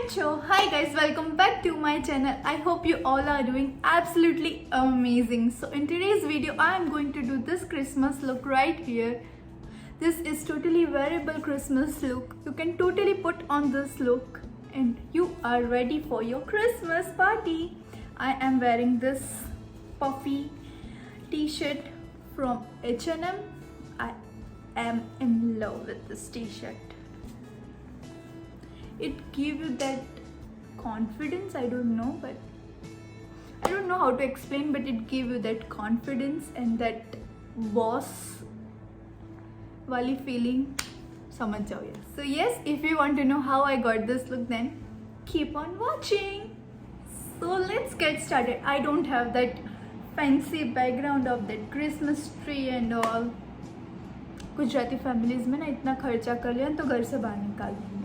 Show. Hi guys, welcome back to my channel. I hope you all are doing absolutely amazing. So in today's video, I am going to do this Christmas look right here. This is totally wearable Christmas look. You can totally put on this look and you are ready for your Christmas party. I am wearing this puffy t-shirt from H&M. I am in love with this t-shirt. It gives you that confidence. I don't know how to explain, but it gives you that confidence and that boss wali feeling. समझ जाओ यार. So yes, if you want to know how I got this look, then keep on watching. So let's get started. I don't have that fancy background of that Christmas tree and all. Gujarati families में ना इतना खर्चा कर लिया तो घर से बाहर निकाल देंगे.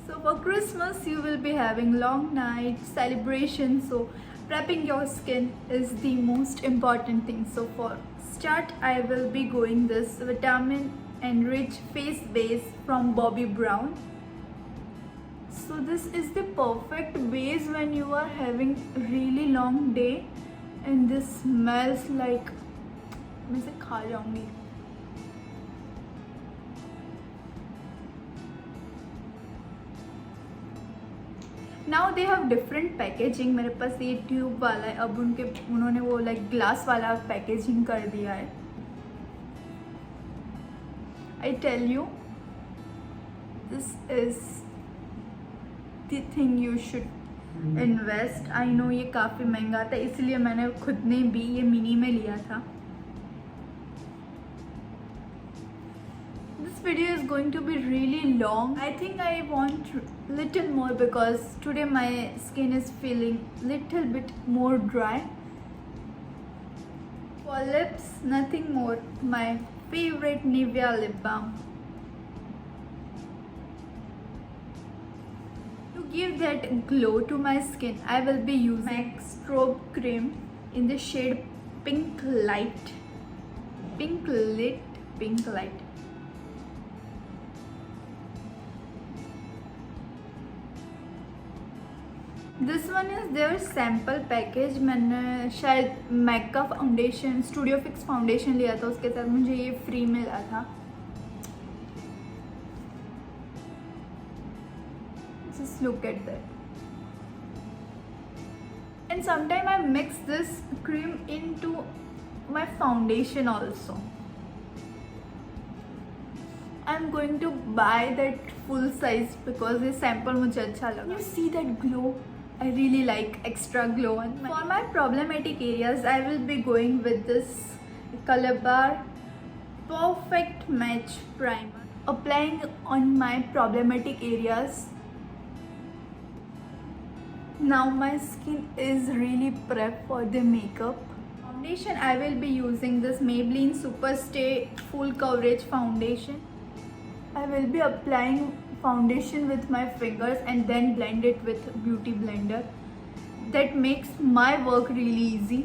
So for Christmas you will be having long nights, celebrations, so prepping your skin is the most important thing. So for start I will be going this vitamin enriched face base from Bobbi Brown. So this is the perfect base when you are having really long day and this smells like मैं इसे खा जाऊंगी. Now they have different packaging. मेरे पास ये tube वाला है, अब उन्होंने वो लाइक ग्लास वाला पैकेजिंग कर दिया है. I tell you this is the thing you should invest. I know ये काफ़ी महंगा था, इसलिए मैंने खुद ने भी ये मिनी में लिया था. This video is going to be really long. I think I want little more because today my skin is feeling little bit more dry. For lips, nothing more. My favorite Nivea lip balm. To give that glow to my skin, I will be using MAC Strobe Cream in the shade Pink Light. Pink Light. This one is their sample package. मैंने शायद Mac का foundation, studio fix foundation लिया था, उसके साथ मुझे ये free मिला था. Just look at that. And sometime I mix this cream into my foundation also. I am going to buy that full size because ये सैम्पल मुझे अच्छा लगा. You see that glow. I really like extra glow on my. For my problematic areas, I will be going with this Color Bar Perfect Match Primer. Applying on my problematic areas. Now my skin is really prepped for the makeup. Foundation, I will be using this Maybelline Superstay Full Coverage Foundation. I will be applying foundation with my fingers and then blend it with beauty blender. That makes my work really easy.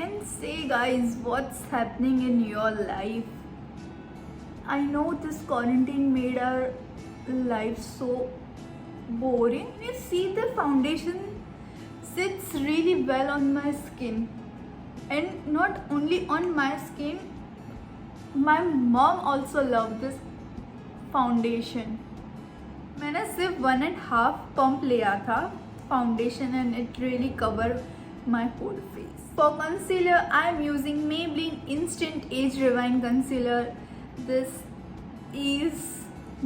And say guys, what's happening in your life? I know this quarantine made our life so boring. You see, the foundation sits really well on my skin, and not only on my skin, my mom also loved this foundation. मैंने सिर्फ 1.5 pump लिया था foundation and it really covered my whole face. For concealer, I am using Maybelline Instant Age Rewind Concealer. This is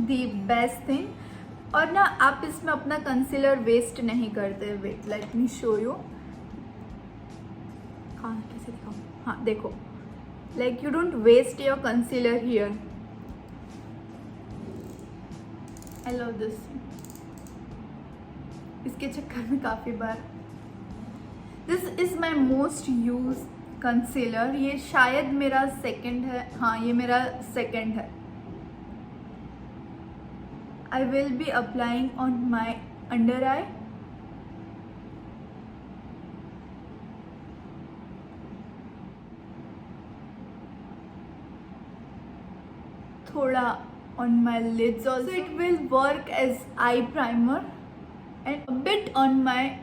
the best thing. और ना आप इसमें अपना concealer waste नहीं करते. Wait, let me show you. हाँ, कैसे दिखाऊँ? हाँ देखो, like you don't waste your concealer here. I love this. इसके चक्कर में काफ़ी बार. This is my most used concealer. ये शायद मेरा सेकंड है. हाँ, ये मेरा सेकंड है. I will be applying on my under eye. थोड़ा on my lids also. It will work as eye primer and a bit on my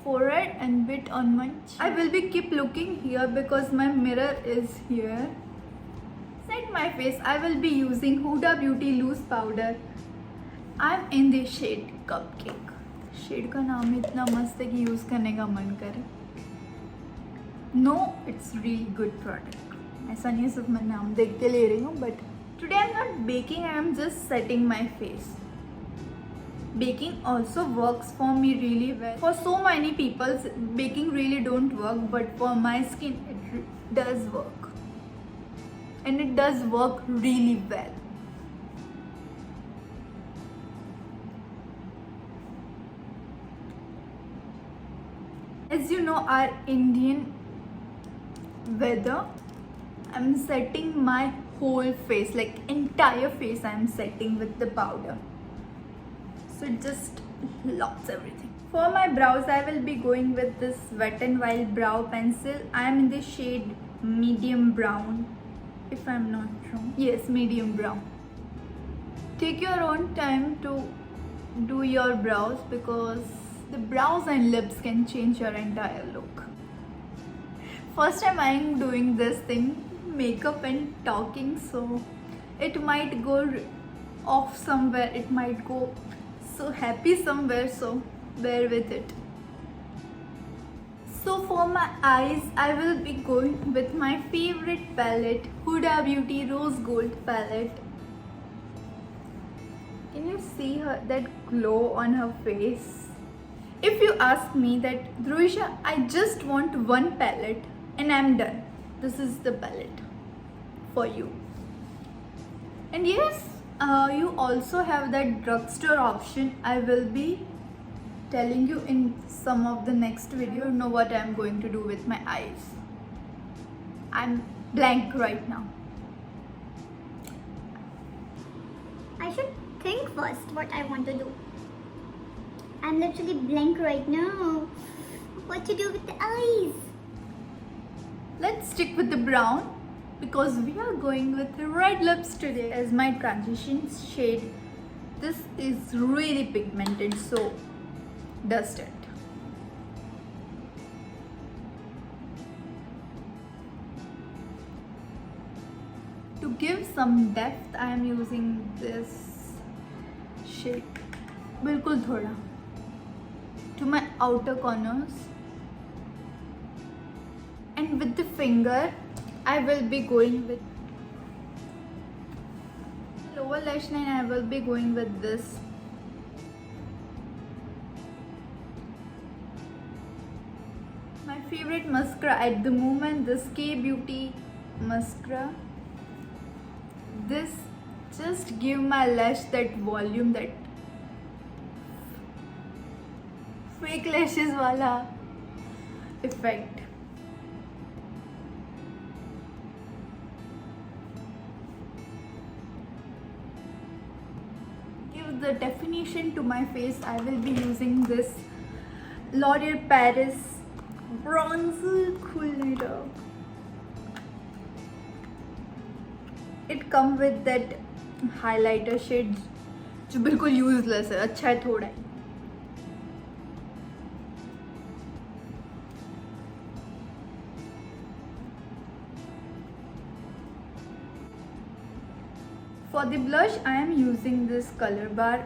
forehead and bit on my chin. I will be keep looking here because my mirror is here. Set my face, I will be using Huda Beauty loose powder. I'm in the shade Cupcake. Shade का नाम इतना मस्त है कि use करने का मन करे. No, it's really good product. ऐसा नहीं है सिर्फ मैं नाम देख के ले रही हूँ. But today I am not baking, I am just setting my face. Baking also works for me really well. For so many people, baking really don't work, but for my skin, it does work. And it does work really well. As you know, our Indian weather, I'm setting my whole face, like entire face I'm setting with the powder. So it just locks everything. For my brows, I will be going with this Wet n Wild brow pencil. I am in the shade medium brown, if I'm not wrong. Yes, medium brown. Take your own time to do your brows because the brows and lips can change your entire look. First time I'm doing this thing, makeup and talking, so it might go off somewhere, it might go so happy somewhere, so bear with it. So for my eyes, I will be going with my favorite palette, Huda Beauty Rose Gold palette. Can you see that glow on her face? If you ask me that, Dhruvisha, I just want one palette and I'm done, this is the palette for you. And yes, you also have that drugstore option. I will be telling you in some of the next video. Know what I am going to do with my eyes. I'm blank right now. I should think first what I want to do. I'm literally blank right now. What to do with the eyes? Let's stick with the brown, because we are going with red lips today as my transition shade. This is really pigmented, so dust it. To give some depth, I am using this shade, bilkul thoda, to my outer corners. And with the finger, I will be going with lower lash line. I will be going with this. My favorite mascara at the moment, this K Beauty mascara. This just give my lash that volume, that fake lashes wala effect. The definition to my face, I will be using this L'Oreal Paris bronzer coolator. It comes with that highlighter shade जो बिल्कुल useless है, अच्छा है थोड़ा ही. For the blush, I am using this Color Bar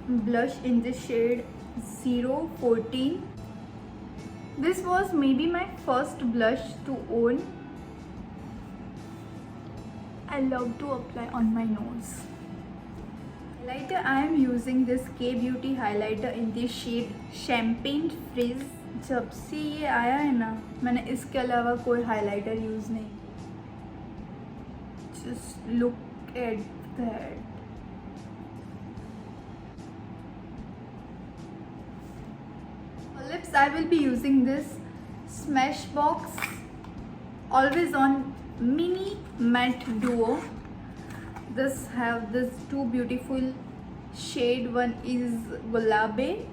blush in the shade 014. This was maybe my first blush to own. I love to apply on my nose. Highlighter, I am using this K Beauty highlighter in the shade Champagne Frizz. जब से ये आया है ना, मैंने इसके अलावा कोई highlighter यूज़ नहीं. Just look at that. For lips, I will be using this Smashbox Always On Mini Matte Duo. This have this two beautiful shade. One is Gulabe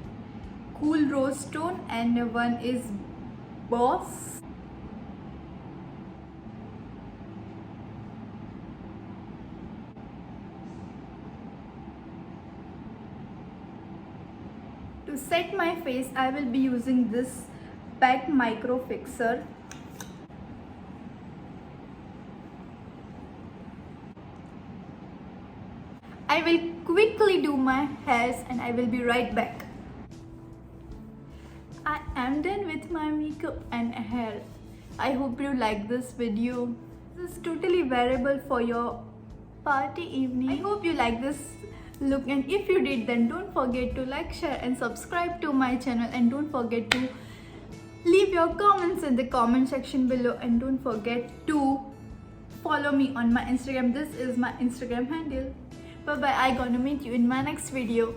Cool Rose Tone and one is Boss. To set my face, I will be using this Pat Micro Fixer. I will quickly do my hairs and I will be right back. I am done with my makeup and hair. I hope you like this video. This is totally wearable for your party evening. I hope you like this look, and if you did, then don't forget to like, share and subscribe to my channel, and don't forget to leave your comments in the comment section below, and don't forget to follow me on my Instagram. This is my Instagram handle. Bye bye. I gonna meet you in my next video.